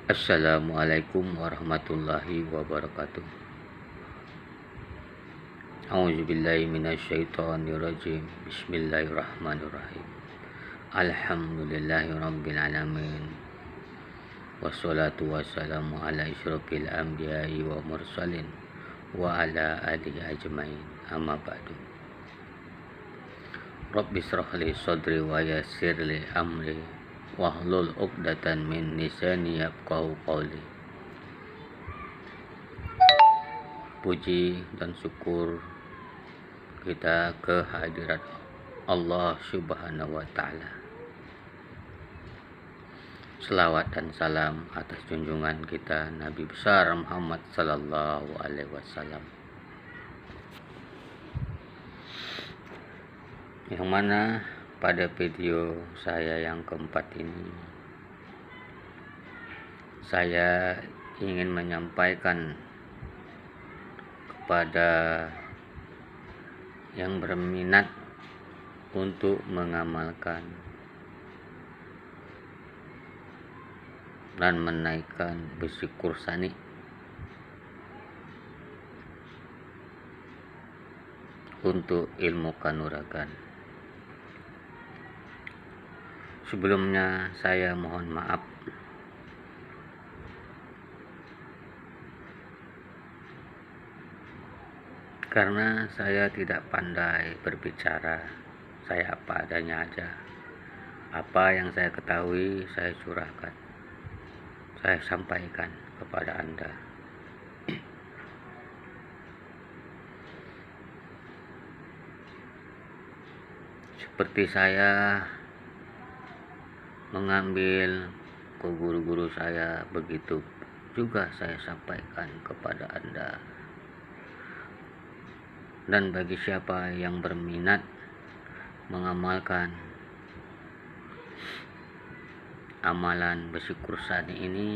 Assalamualaikum warahmatullahi wabarakatuh. A'udzubillahi minasyaitonirrajim. Bismillahirrahmanirrahim. Alhamdulillahi rabbil alamin. Wassalatu wassalamu ala asyrofil anbiya'i wa mursalin wa ala alihi ajmain. Amma ba'du. Rabbi shrah li sadri wa yassir li amri wahlul 'uqdatan min lisani yafqahu qawli. Puji dan syukur kita kehadirat Allah Subhanahu wa taala. Selawat dan salam atas junjungan kita Nabi besar Muhammad sallallahu alaihi wasallam. Yang mana pada video saya yang keempat ini saya ingin menyampaikan kepada yang berminat untuk mengamalkan dan menaikkan besi kursani untuk ilmu kanuragan. Sebelumnya saya mohon maaf karena saya tidak pandai berbicara. Saya apa adanya aja. Apa yang saya ketahui saya curahkan, saya sampaikan kepada Anda. Seperti saya mengambil ke guru-guru saya, begitu juga saya sampaikan kepada Anda. Dan bagi siapa yang berminat mengamalkan amalan besi kursani ini,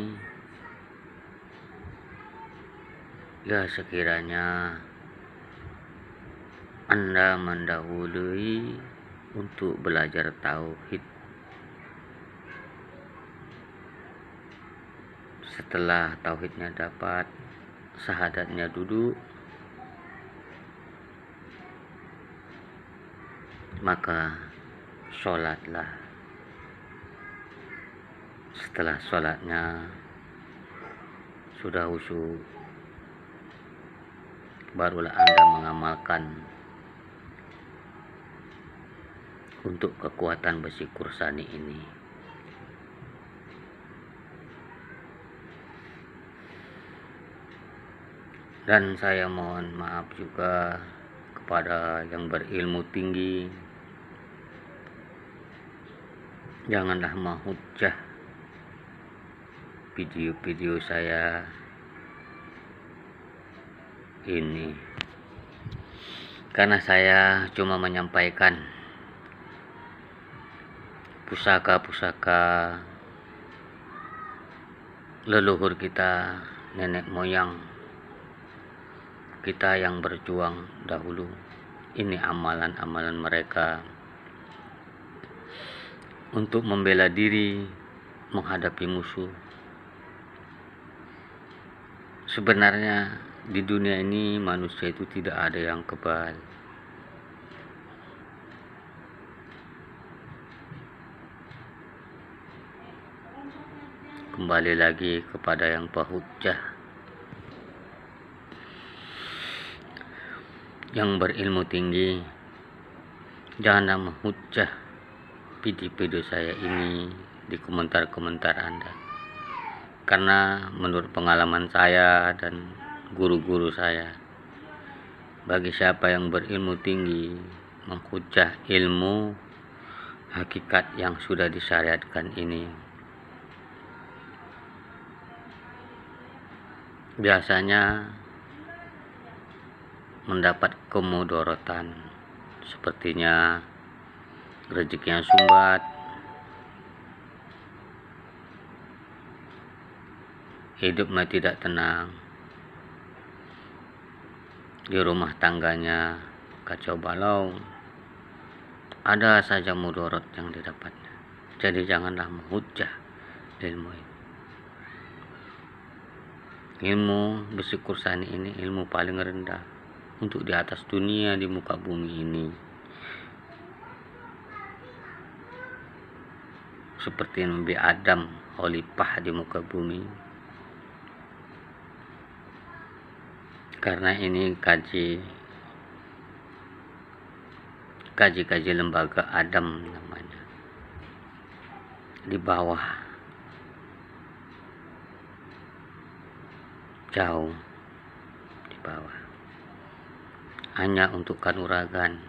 ya sekiranya Anda mendahului untuk belajar tauhid. Setelah tauhidnya dapat, syahadatnya duduk, maka sholatlah. Setelah sholatnya sudah khusyuk, barulah Anda mengamalkan untuk kekuatan besi kursani ini. Dan saya mohon maaf juga kepada yang berilmu tinggi, janganlah menghujah video-video saya ini, karena saya cuma menyampaikan pusaka-pusaka leluhur kita, nenek moyang kita yang berjuang dahulu. Ini amalan-amalan mereka untuk membela diri menghadapi musuh. Sebenarnya di dunia ini manusia itu tidak ada yang kebal. Kembali lagi kepada yang berhujjah, yang berilmu tinggi, janganlah menghujah video-video saya ini di komentar-komentar Anda. Karena menurut pengalaman saya dan guru-guru saya, bagi siapa yang berilmu tinggi menghujah ilmu hakikat yang sudah disyariatkan ini, biasanya mendapat kemudorotan, sepertinya rezekinya sumbat, hidupnya tidak tenang, di rumah tangganya kacau balau, ada saja mudorot yang didapatnya. Jadi janganlah menghujah ilmu ini. ilmu besi kursani ini ilmu paling rendah untuk di atas dunia, di muka bumi ini. Seperti Nabi Adam khalifah di muka bumi. Karena ini kaji lembaga Adam namanya, di bawah, jauh di bawah, hanya untuk kanuragan.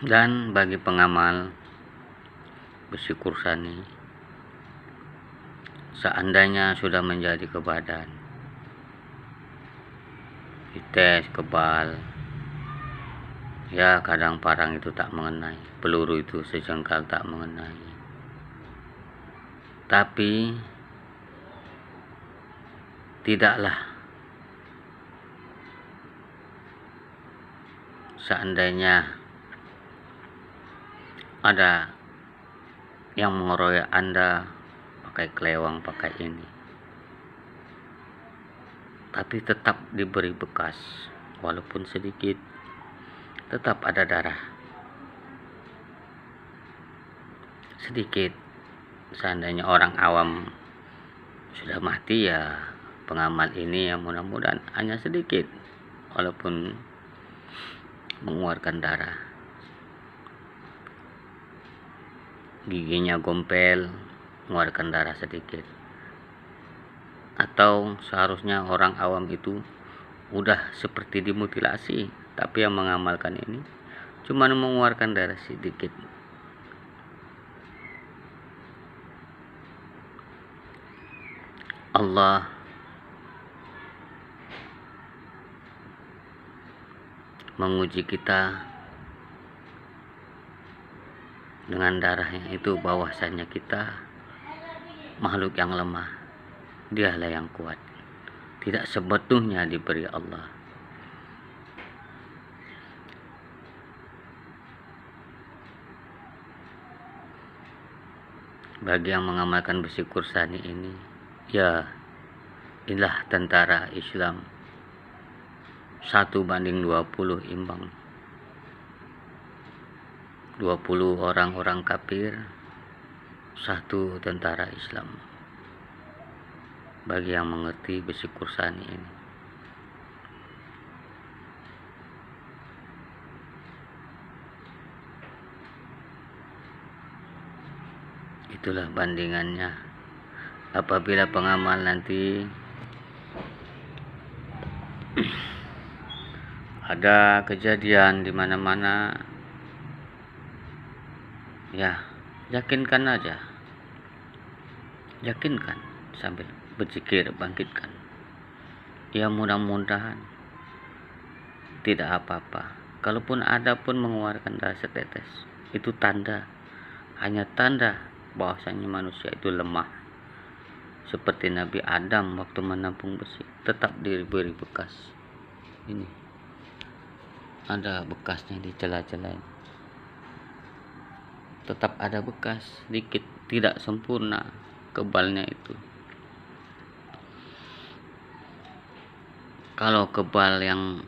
Dan bagi pengamal besi kursani, seandainya sudah menjadi ke badan, dites kebal, ya kadang parang itu tak mengenai, peluru itu sejengkal tak mengenai. Tapi tidaklah seandainya ada yang mengeroyok Anda pakai kelewang, pakai ini, tapi tetap diberi bekas, walaupun sedikit, tetap ada darah sedikit. Seandainya orang awam sudah mati, ya pengamal ini yang mudah-mudahan hanya sedikit, walaupun mengeluarkan darah. Giginya gompel, mengeluarkan darah sedikit. Atau seharusnya orang awam itu udah seperti dimutilasi, tapi yang mengamalkan ini cuma mengeluarkan darah sedikit. Allah menguji kita dengan darahnya itu, bahwasanya kita makhluk yang lemah, dialah yang kuat, tidak sebetulnya diberi Allah. Bagi yang mengamalkan besi kursani ini, ya inilah tentara Islam 1:20 imbang. 20 orang-orang kafir, 1 tentara Islam. Bagi yang mengerti besi kursani ini, itulah bandingannya. Apabila pengamal nanti ada kejadian di mana-mana, ya yakinkan aja, yakinkan sambil berzikir, bangkitkan. Ya mudah-mudahan tidak apa-apa. Kalaupun ada pun mengeluarkan darah setetes, itu tanda, hanya tanda bahwasanya manusia itu lemah. Seperti Nabi Adam waktu menampung besi, tetap diberi bekas. Ini ada bekasnya di celah-celah, tetap ada bekas sedikit, tidak sempurna kebalnya itu. Kalau kebal yang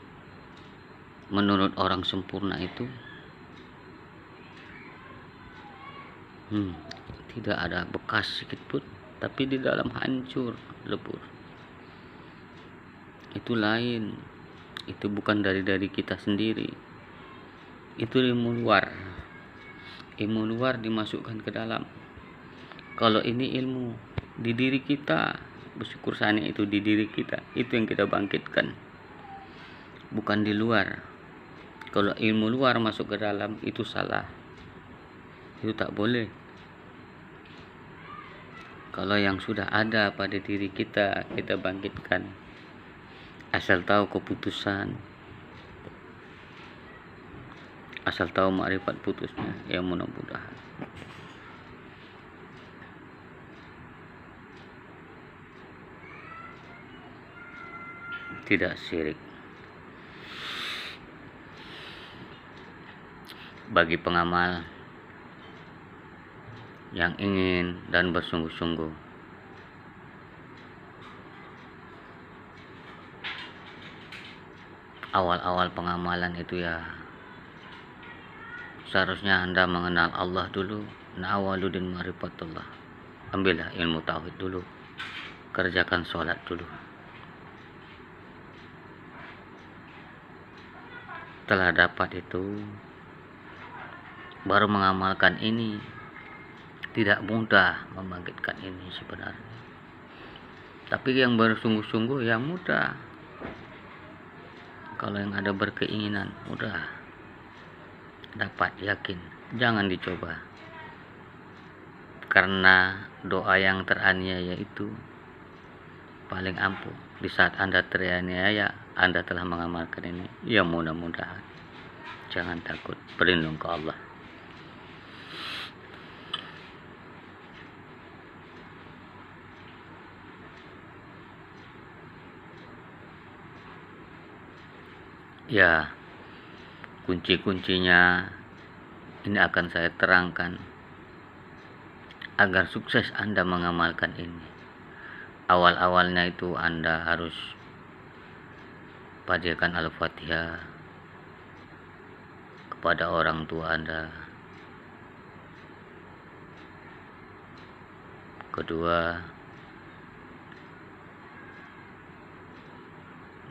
menurut orang sempurna itu tidak ada bekas sedikit pun, tapi di dalam hancur, lebur. Itu lain, itu bukan dari kita sendiri, itu ilmu luar. Ilmu luar dimasukkan ke dalam. Kalau ini ilmu di diri kita, besi kursani itu di diri kita, itu yang kita bangkitkan, bukan di luar. Kalau ilmu luar masuk ke dalam, itu salah, itu tak boleh. Kalau yang sudah ada pada diri kita, kita bangkitkan, asal tahu keputusan, asal tahu makrifat putusnya, ya mudah-mudahan tidak syirik. Bagi pengamal yang ingin dan bersungguh-sungguh awal-awal pengamalan itu ya seharusnya Anda mengenal Allah dulu. Na'awaludin ma'rifatullah. Ambillah ilmu tauhid dulu, kerjakan sholat dulu. Setelah dapat itu baru mengamalkan ini. Tidak mudah membangkitkan ini sebenarnya, tapi yang bersungguh-sungguh ya mudah. Kalau yang ada berkeinginan mudah dapat, yakin. Jangan dicoba, karena doa yang teraniaya itu paling ampuh. Di saat Anda teraniaya, Anda telah mengamalkan ini, ya mudah-mudahan. Jangan takut, berlindung ke Allah. Ya, kunci-kuncinya ini akan saya terangkan agar sukses Anda mengamalkan ini. Awal-awalnya itu Anda harus bacakan Al-Fatihah kepada orang tua Anda. Kedua,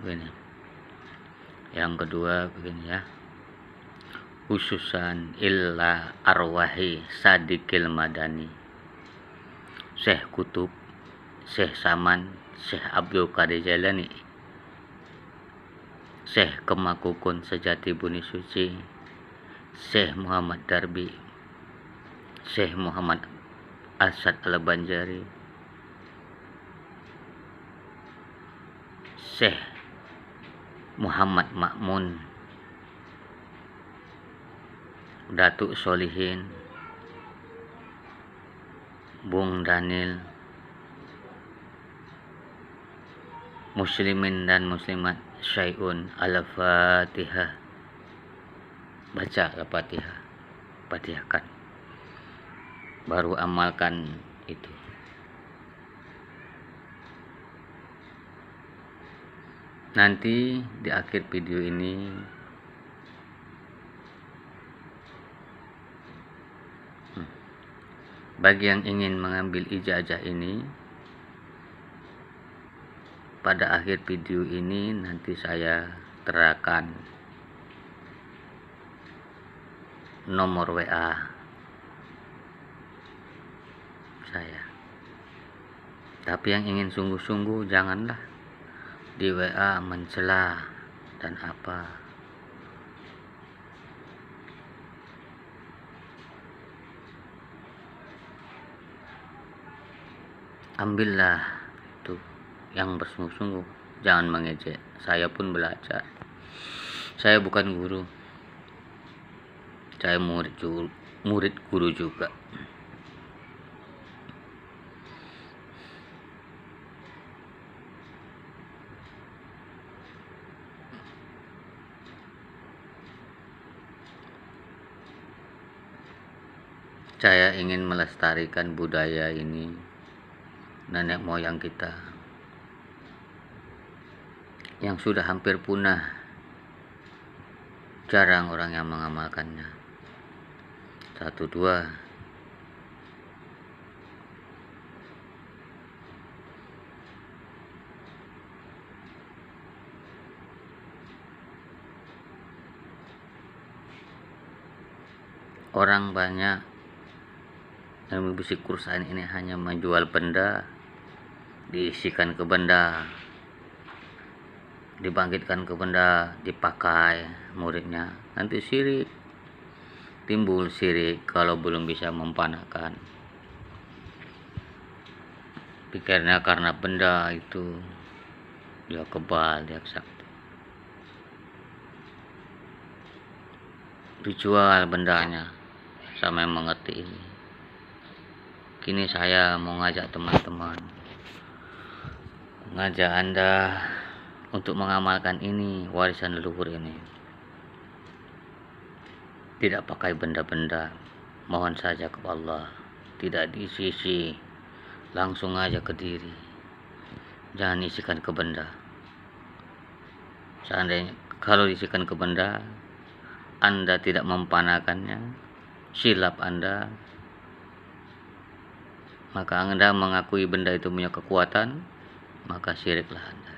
begini. Yang kedua begini ya. Khususan illa arwahi Sadiqil Madani, Syekh Kutub, Syekh Saman, Syekh Abdul Qadir Jailani, Syekh Kemakukun Sejati Buni Suci, Syekh Muhammad Darbi, Syekh Muhammad Asad Al-Banjari, Syekh Muhammad Ma'mun, Datuk Solihin, Bung Daniel, muslimin dan muslimat syai'un. Al-Fatihah. Baca Al-Fatihah, fatihahkan, baru amalkan itu. Nanti di akhir video ini bagi yang ingin mengambil ijazah ini, pada akhir video ini nanti saya terapkan nomor WA saya. Tapi yang ingin sungguh-sungguh janganlah di WA mencela dan apa. Ambillah tuh yang bersungguh-sungguh, jangan mengejek. Saya pun belajar, saya bukan guru, saya murid guru juga. Saya ingin melestarikan budaya ini, nenek moyang kita yang sudah hampir punah. Jarang orang yang mengamalkannya. 1, 2. Orang banyak yang membisik perusahaan ini hanya menjual benda, diisikan ke benda, dibangkitkan ke benda, dipakai muridnya. Nanti syirik, timbul syirik kalau belum bisa mempanahkan. Pikirnya karena benda itu dia kebal, dia sakti, dijual bendanya. Sampai mengerti ini. Kini saya mau ngajak teman-teman, ngajak Anda untuk mengamalkan ini, warisan leluhur ini. Tidak pakai benda-benda, mohon saja kepada Allah, tidak diisi, langsung aja ke diri. Jangan isikan ke benda. Seandainya Kalau bisikan ke benda, Anda tidak mempanakannya, silap Anda, maka Anda mengakui benda itu punya kekuatan, maka syiriklah Anda.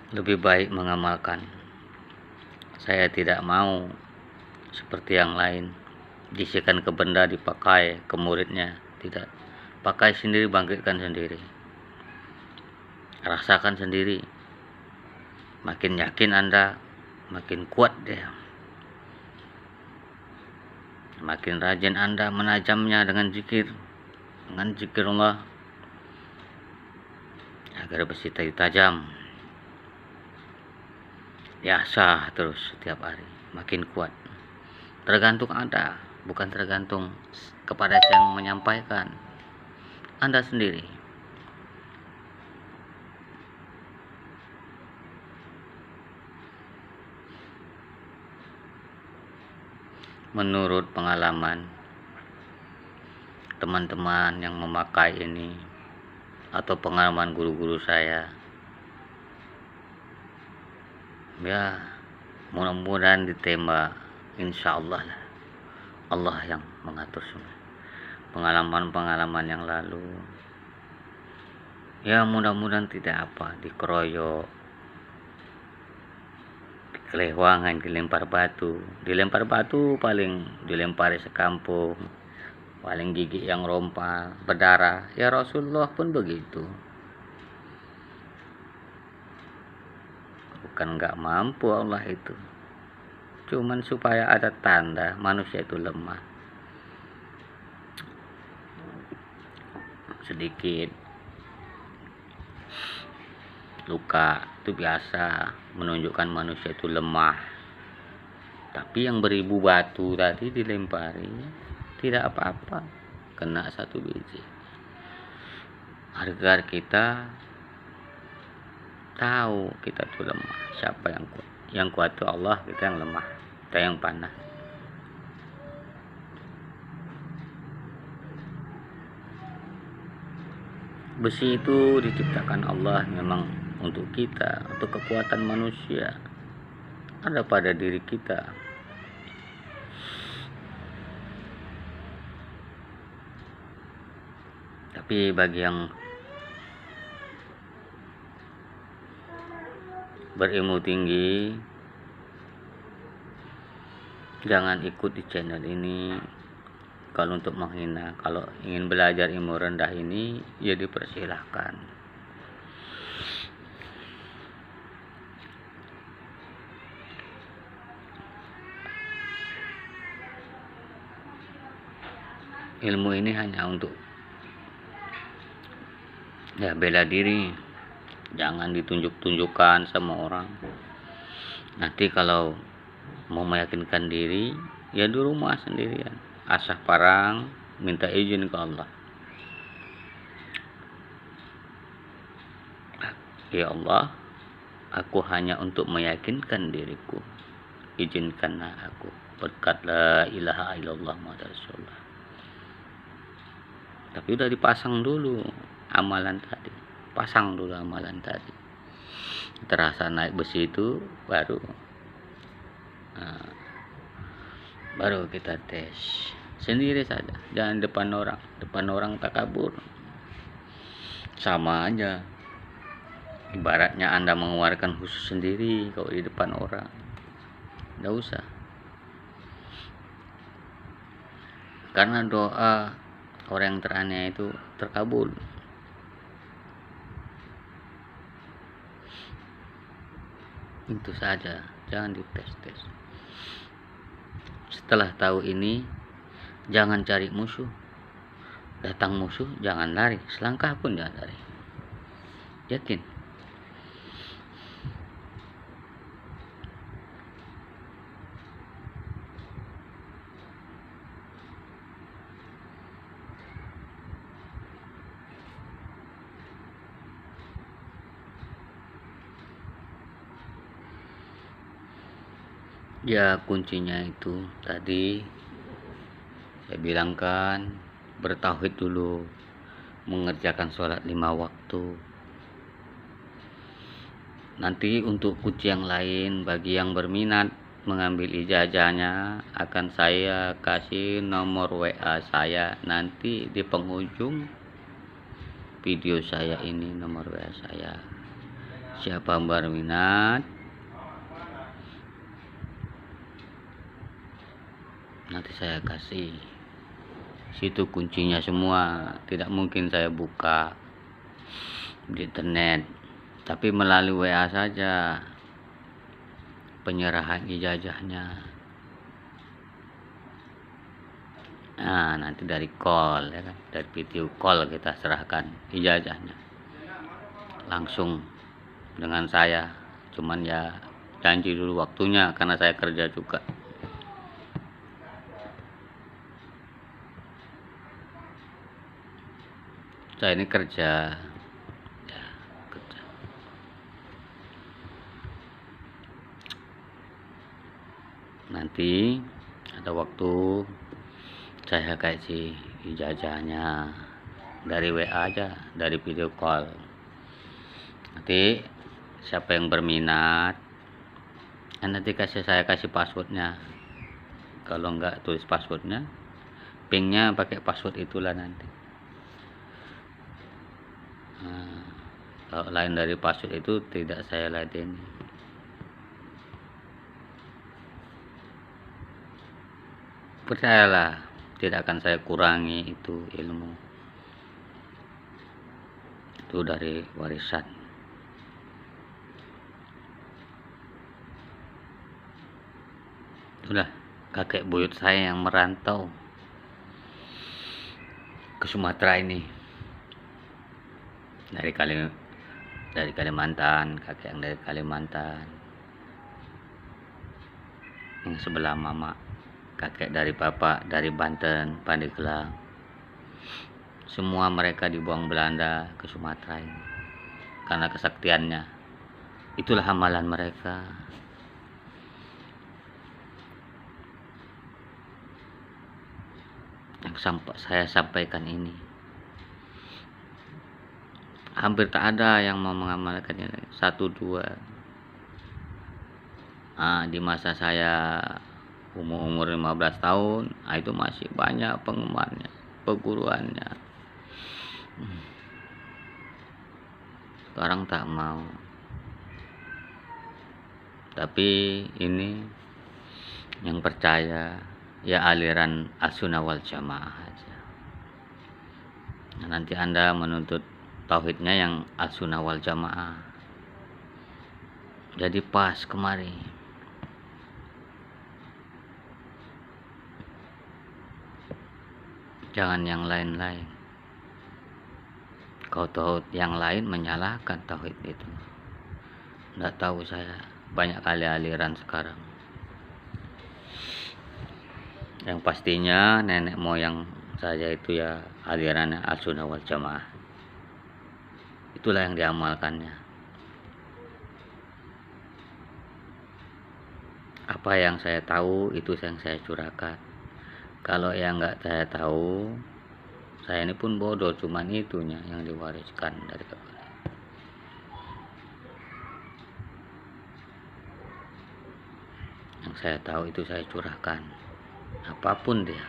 Lebih baik mengamalkan. Saya tidak mau seperti yang lain, bisikan ke benda dipakai ke muridnya. Tidak, pakai sendiri, bangkitkan sendiri, rasakan sendiri. Makin yakin Anda, makin kuat dia. Makin rajin Anda menajamnya dengan zikir Allah, agar besi tadi tajam. Biasa terus setiap hari, makin kuat. Tergantung Anda, bukan tergantung kepada yang menyampaikan. Anda sendiri. Menurut pengalaman teman-teman yang memakai ini, atau pengalaman guru-guru saya, ya mudah-mudahan diterima, insya Allah lah. Allah yang mengatur semua. Pengalaman-pengalaman yang lalu, ya mudah-mudahan tidak dikeroyok, dikelewangan, dilempar batu paling dilempari sekampung, paling gigi yang rompal berdarah. Ya Rasulullah pun begitu. Bukan nggak mampu Allah itu, cuman supaya ada tanda manusia itu lemah. Sedikit luka itu biasa menunjukkan manusia itu lemah. Tapi yang beribu batu tadi dilempari, tidak apa-apa, kena satu biji. Agar kita tahu kita itu lemah. Siapa yang kuat? Yang kuat itu Allah, kita yang lemah, kita yang panas. Besi itu diciptakan Allah memang untuk kita, untuk kekuatan manusia ada pada diri kita. Tapi bagi yang berilmu tinggi, jangan ikut di channel ini. Kalau untuk menghina, kalau ingin belajar ilmu rendah ini, ya dipersilahkan. Ilmu ini hanya untuk bela diri, jangan ditunjuk-tunjukkan sama orang. Nanti kalau mau meyakinkan diri, ya di rumah sendirian, asah parang, minta izin ke Allah. Ya Allah, aku hanya untuk meyakinkan diriku, izinkanlah aku berkat la ilaha illallah Muhammad Rasulullah. Tapi udah dipasang dulu amalan tadi, terasa naik besi itu baru kita tes sendiri saja, jangan depan orang takabur. Sama aja, ibaratnya Anda mengeluarkan khusus sendiri kalau di depan orang, nggak usah. Karena doa orang yang teraniaya itu terkabul. Itu saja, jangan dites-tes. Setelah tahu ini, jangan cari musuh. Datang musuh, jangan lari, selangkah pun jangan lari. Yakin. Ya kuncinya itu tadi saya bilangkan, bertauhid dulu. mengerjakan sholat 5 waktu. Nanti untuk kunci yang lain, bagi yang berminat mengambil ijazahnya, akan saya kasih nomor WA saya nanti di penghujung video saya ini, nomor WA saya. Siapa yang berminat, nanti saya kasih. Situ kuncinya semua, tidak mungkin saya buka di internet, tapi melalui WA saja penyerahan ijazahnya. Nah, nanti dari call ya kan, dari video call kita serahkan ijazahnya langsung dengan saya. Cuman ya janji dulu waktunya, karena saya kerja juga. Saya ini kerja ya, kerja. Nanti ada waktu saya kasih ijazahnya dari WA aja, dari video call. Nanti siapa yang berminat, nanti saya kasih passwordnya. Kalau enggak tulis passwordnya, pingnya pakai password itulah nanti. Nah, kalau lain dari password itu tidak saya ladeni. Percayalah, tidak akan saya kurangi itu ilmu. Itu dari warisan. Itulah kakek buyut saya yang merantau ke Sumatera ini. Dari Kalimantan, kakek yang dari Kalimantan. Yang sebelah mama, kakek dari bapak dari Banten, Pandeglang. Semua mereka dibuang Belanda ke Sumatera ini karena kesaktiannya. Itulah amalan mereka. Yang saya sampaikan ini, hampir tak ada yang mau mengamalkannya. 1-2. Di masa saya umur 15 tahun, itu masih banyak penggemarnya, perguruannya. Sekarang tak mau. Tapi ini yang percaya ya aliran As-Sunnah wal Jamaah aja. Nanti Anda menuntut tauhidnya yang As-Sunnah wal Jamaah, jadi pas kemari. Jangan yang lain-lain. Kau tauhid yang lain menyalahkan tauhid itu. Nggak tahu saya, banyak kali aliran sekarang. Yang pastinya nenek moyang saya itu ya alirannya As-Sunnah wal Jamaah. Itulah yang diamalkannya. Apa yang saya tahu itu yang saya curahkan. Kalau yang nggak saya tahu, saya ini pun bodoh, cuman itunya yang diwariskan dari kepala. Yang saya tahu itu saya curahkan. Apapun dia,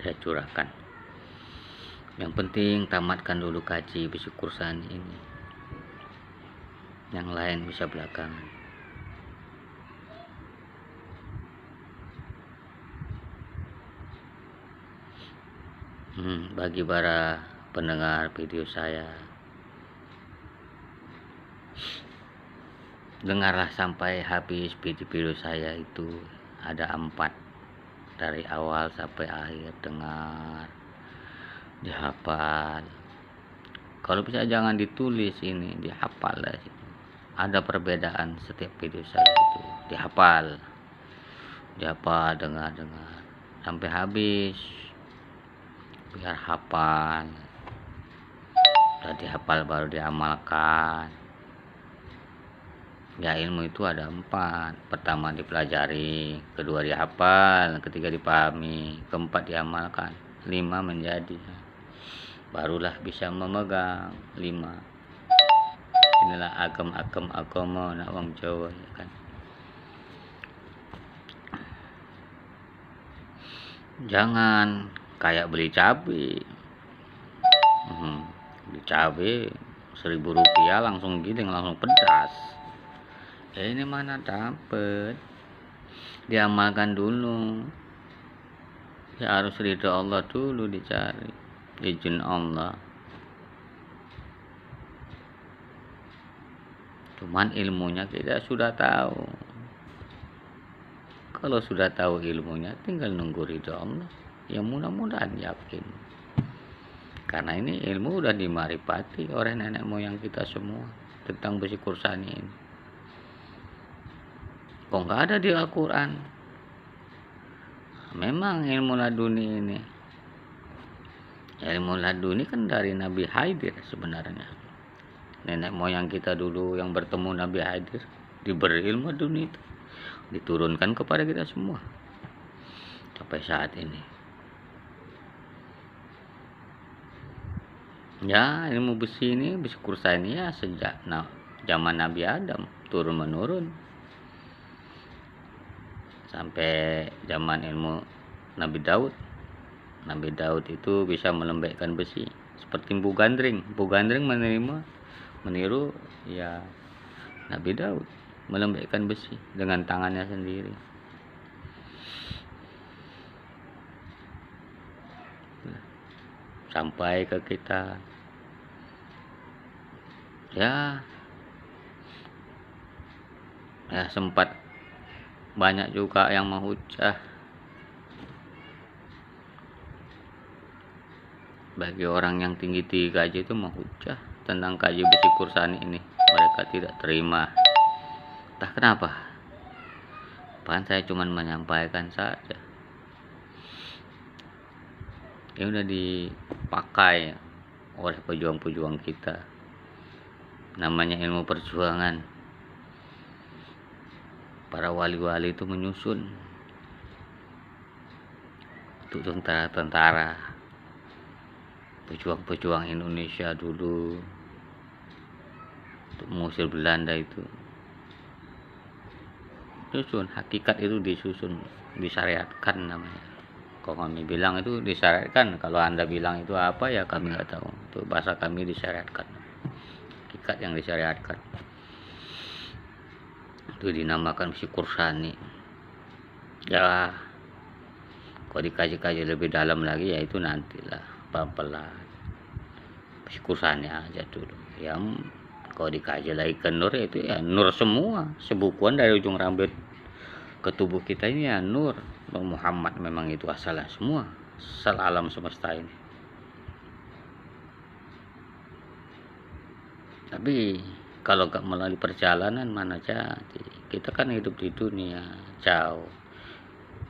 saya curahkan. Yang penting tamatkan dulu kaji Bisyuk Kursani ini. Yang lain bisa belakangan. Bagi para pendengar video saya, dengarlah sampai habis video saya itu. Ada 4 dari awal sampai akhir, dengar, dihafal. Kalau bisa jangan ditulis, ini dihafal lah. Ada perbedaan setiap video saya itu, dihafal, dengar sampai habis, biar hafal. Udah dihafal baru diamalkan. Ya, ilmu itu ada 4. Pertama dipelajari, kedua dihafal, ketiga dipahami, keempat diamalkan, 5 menjadi. barulah bisa memegang 5. Inilah agam-agam agama nak wong Jawa ya kan. Jangan kayak beli cabai. Beli cabai Rp1.000 langsung giling, langsung pedas. Ini mana dapet? Diamalkan dulu. Ya harus ridha Allah dulu dicari, izin Allah. Cuman ilmunya kita sudah tahu. Kalau sudah tahu ilmunya, tinggal nunggu ridha Allah. Ya mudah-mudahan yakin. Karena ini ilmu udah dimaripati oleh nenek moyang kita semua tentang besi kursani ini. Kok nggak ada di Al-Quran? Memang ilmu laduni ini. Ilmu laduni kan dari Nabi Khidir sebenarnya. Nenek moyang kita dulu yang bertemu Nabi Khidir diberi ilmu laduni itu, diturunkan kepada kita semua sampai saat ini. Ya, ilmu besi ini, besi kursani ya sejak zaman Nabi Adam turun menurun sampai zaman ilmu Nabi Daud. Nabi Daud itu bisa melembekkan besi seperti Mpu Gandring. Mpu Gandring meniru ya Nabi Daud melembekkan besi dengan tangannya sendiri. Sampai ke kita. Ya sempat banyak juga yang menghujah. Bagi orang yang tinggi gaji itu menghujah tentang kaji besi kursani ini, mereka tidak terima. Entah kenapa. Bahkan saya cuma menyampaikan saja. Ini udah dipakai oleh pejuang-pejuang kita. Namanya ilmu perjuangan. Para wali-wali itu menyusun untuk tentara-tentara, pejuang-pejuang Indonesia dulu untuk mengusir Belanda itu. Susun hakikat itu disusun, disyariatkan namanya. Kalau kami bilang itu disyariatkan, kalau Anda bilang itu apa ya kami nggak tahu. Itu bahasa kami disyariatkan. Hakikat yang disyariatkan. Itu dinamakan besi kursani. Ya, kalau dikaji-kaji lebih dalam lagi ya itu nantilah pelan-pelan. Besi kursani aja dulu. Yang kalau dikaji lagi ke nur itu ya nur semua, sebukuan dari ujung rambut ke tubuh kita ini ya nur. Muhammad memang itu asalnya semua, asal alam semesta ini. Tapi kalau gak melalui perjalanan mana jadi. Kita kan hidup di dunia jauh.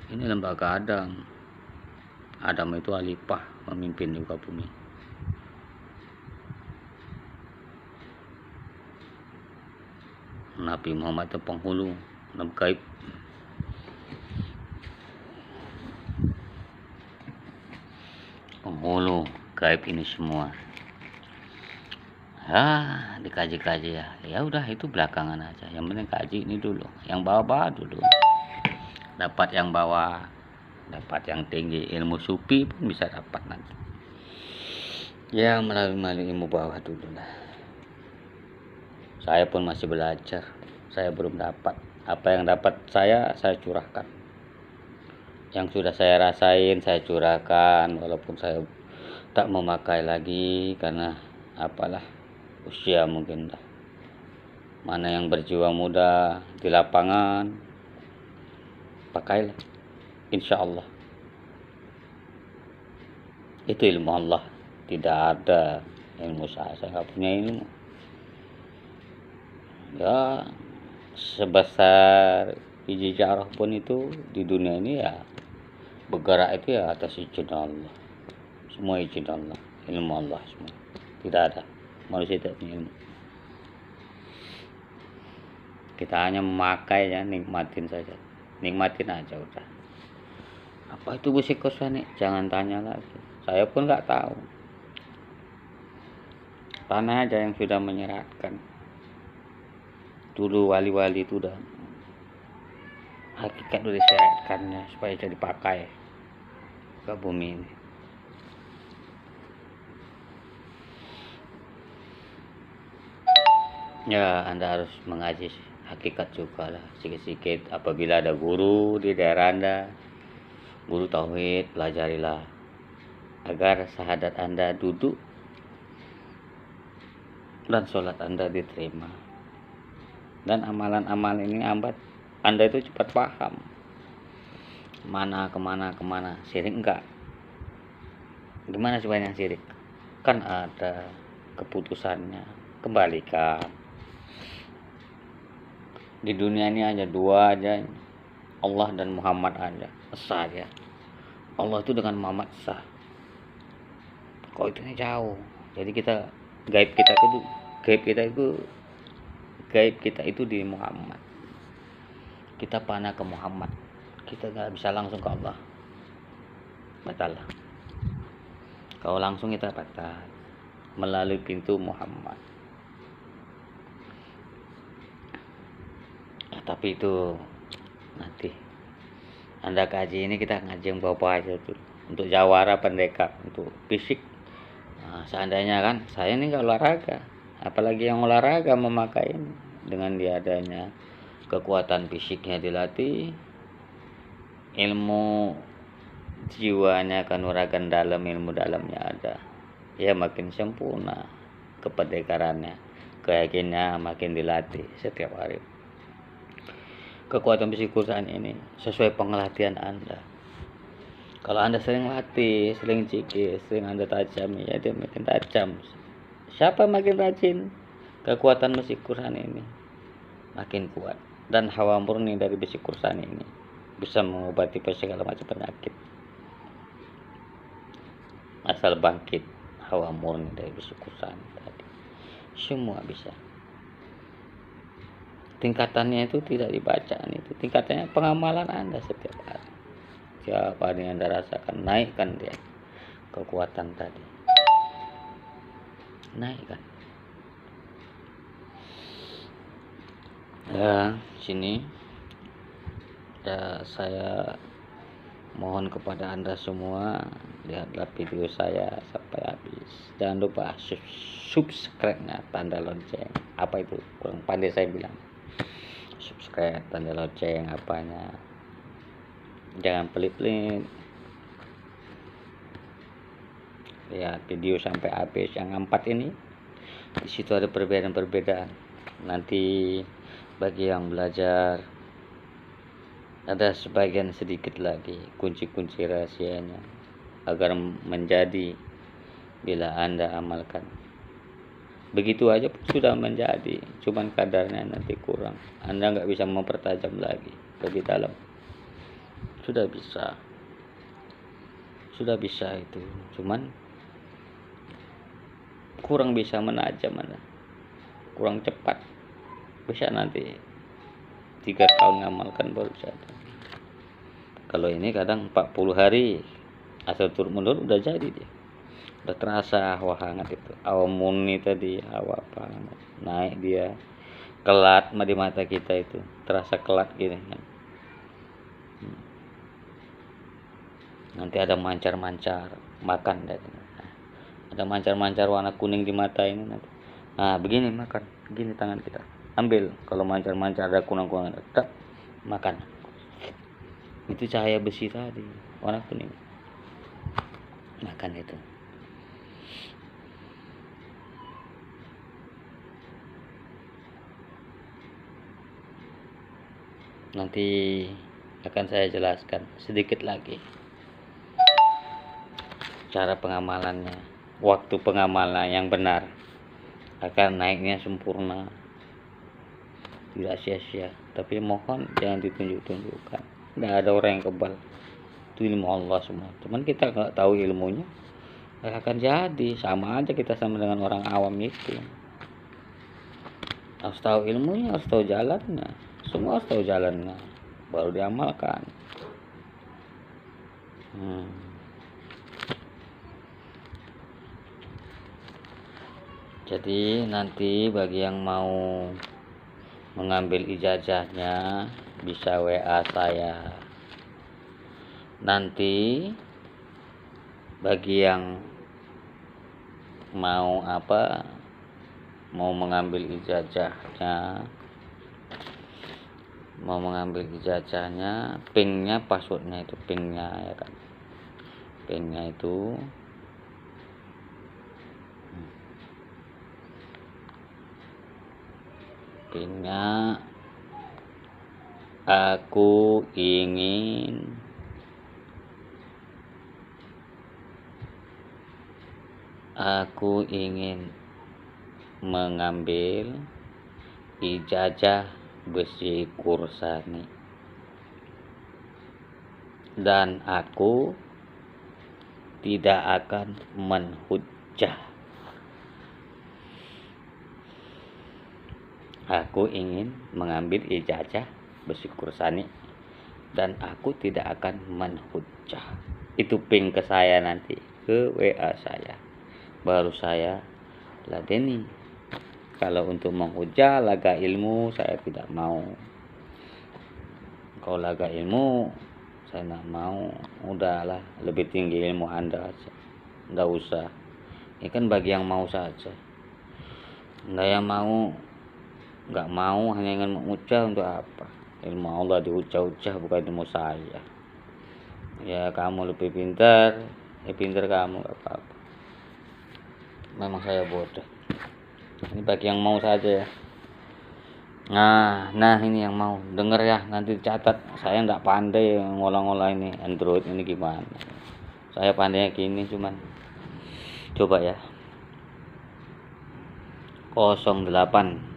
Ini lembaga Adam. Adam itu alifah, memimpin juga bumi. Nabi Muhammad itu penghulu, nabi gaib. Penghulu gaib ini semua. Dikaji-kaji ya. Ya udah itu belakangan aja. Yang penting kaji ini dulu. Yang bawah-bawah dulu. Dapat yang bawah, dapat yang tinggi, ilmu sufi pun bisa dapat nanti. Ya melalui ilmu bawah dulu lah. Saya pun masih belajar. Saya belum dapat. Apa yang dapat saya curahkan. Yang sudah saya rasain saya curahkan, walaupun saya tak memakai lagi karena apalah usia mungkin dah. Mana yang berjiwa muda di lapangan pakailah, insya Allah. Itu ilmu Allah, tidak ada ilmu saya nggak punya ilmu. Ya sebesar biji jarah pun itu di dunia ini ya bergerak itu ya atas izin Allah. Semua izin Allah, ilmu Allah semua. Tidak ada manusia tidak punya ilmu. Kita hanya memakai ya, nikmatin saja, nikmatin aja udah. Apa itu besi kursani? Jangan tanya lagi. Saya pun nggak tahu. tanah aja yang sudah menyeratkan. Dulu wali-wali itu udah hakikat udah diseratkannya supaya bisa dipakai ke bumi ini. Ya, Anda harus mengaji hakikat juga lah, sedikit-sedikit. Apabila ada guru di daerah Anda, guru tauhid, pelajarilah agar syahadat Anda duduk dan sholat Anda diterima. Dan amalan-amalan ini Anda itu cepat paham kemana, syirik enggak. Gimana sebenarnya syirik? Kan ada keputusannya, kembalikan. Di dunia ini hanya dua aja, Allah dan Muhammad aja sah ya. Allah itu dengan Muhammad sah. Kok itu jauh. Jadi gaib kita itu di Muhammad. Kita panah ke Muhammad. Kita nggak bisa langsung ke Allah. Batal. Kalau langsung kita batal melalui pintu Muhammad. Tapi itu nanti Anda kaji ini, kita ngaji yang bawa aja tuh untuk jawara pendekar, untuk fisik. Nah, seandainya kan saya ini nggak olahraga, apalagi yang olahraga memakai ini, dengan diadanya kekuatan fisiknya dilatih, ilmu jiwanya kanuragan dalam, ilmu dalamnya ada, ya makin sempurna kependekarannya, keyakinannya makin dilatih setiap hari. Kekuatan psikosan ini sesuai penglatihan Anda. Kalau Anda sering latih, sering cikir, sering Anda tajam, ya dia makin tajam. Siapa makin rajin, kekuatan psikosan ini makin kuat. Dan hawa murni dari psikosan ini bisa mengobati segala macam penyakit. Asal bangkit hawa murni dari psikosan tadi, semua bisa. Tingkatannya itu tidak dibaca, itu tingkatannya pengamalan Anda setiap hari. Siapa yang Anda rasakan, naikkan dia kekuatan tadi, naikkan. Ya, sini ya, saya mohon kepada Anda semua, lihatlah video saya sampai habis. Jangan lupa subscribe-nya, tanda lonceng. Apa itu? Kurang pandai saya bilang. Subscribe, tanda lonceng, apanya. Jangan pelit-pelit. Lihat video sampai habis. Yang 4 ini, di situ ada perbedaan-perbedaan. Nanti bagi yang belajar, ada sebagian sedikit lagi kunci-kunci rahasianya agar menjadi bila Anda amalkan. Begitu aja sudah menjadi, cuman kadarnya nanti kurang. Anda nggak bisa mempertajam lagi lebih dalam. Sudah bisa itu, cuman kurang bisa menajam Anda, kurang cepat. Bisa nanti 3 tahun ngamalkan baru bisa. Kalau ini kadang 40 hari asal turun menurun udah jadi dia. Udah terasa hawa hangat itu, hawa murni tadi, hawa apa naik dia, kelat di mata kita itu terasa kelat gini kan. Nanti ada mancar-mancar makan dari, ada mancar-mancar warna kuning di mata ini nanti. Nah begini makan, begini tangan kita ambil, kalau mancar-mancar ada kuning-kuning tetap makan. Itu cahaya besi tadi warna kuning, makan itu. Nanti akan saya jelaskan sedikit lagi cara pengamalannya, waktu pengamalan yang benar akan naiknya sempurna, tidak sia-sia. Tapi mohon jangan ditunjuk-tunjukkan, tidak ada orang yang kebal, itu ilmu Allah semua. Cuman kita nggak tahu ilmunya, akan jadi sama aja kita sama dengan orang awam itu. Harus tahu ilmunya, harus tahu jalannya, semua harus tahu jalannya baru diamalkan. Jadi nanti bagi yang mau mengambil ijazahnya bisa WA saya. Nanti bagi yang mau mengambil ijazahnya, pingnya, passwordnya itu pingnya ya kan, pingnya itu aku ingin mengambil ijazah besi kursani dan aku tidak akan menhujjah. Aku ingin mengambil ijazah besi kursani dan aku tidak akan menhujjah. Itu ping ke saya nanti, ke WA saya. Baru saya ladeni. Kalau untuk menghujjah laga ilmu saya tidak mau. Kalau laga ilmu saya tidak mau. Udahlah, lebih tinggi ilmu Anda aja. Nggak usah. Ini kan bagi yang mau saja. Nggak mau hanya ingin mengucap, untuk apa? Ilmu Allah diucap-ucap, bukan ilmu saya. Ya kamu lebih pintar, ya pintar kamu, nggak apa-apa. Memang saya bodoh. Ini bagi yang mau saja ya. Nah ini yang mau denger ya, nanti catat. Saya nggak pandai ngolah-ngolah ini Android ini gimana. Saya pandainya gini cuman. Coba ya. 08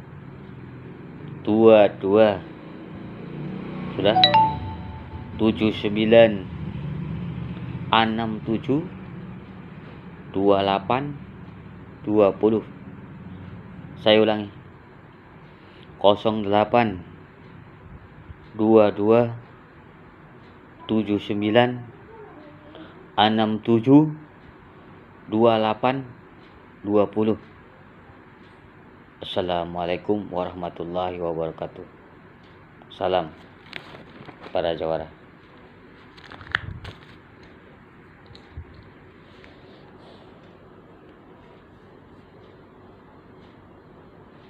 22 sudah 79 67 28 20. Saya ulangi, 08 22 79 67 28 20. Assalamualaikum warahmatullahi wabarakatuh. Salam para jawara.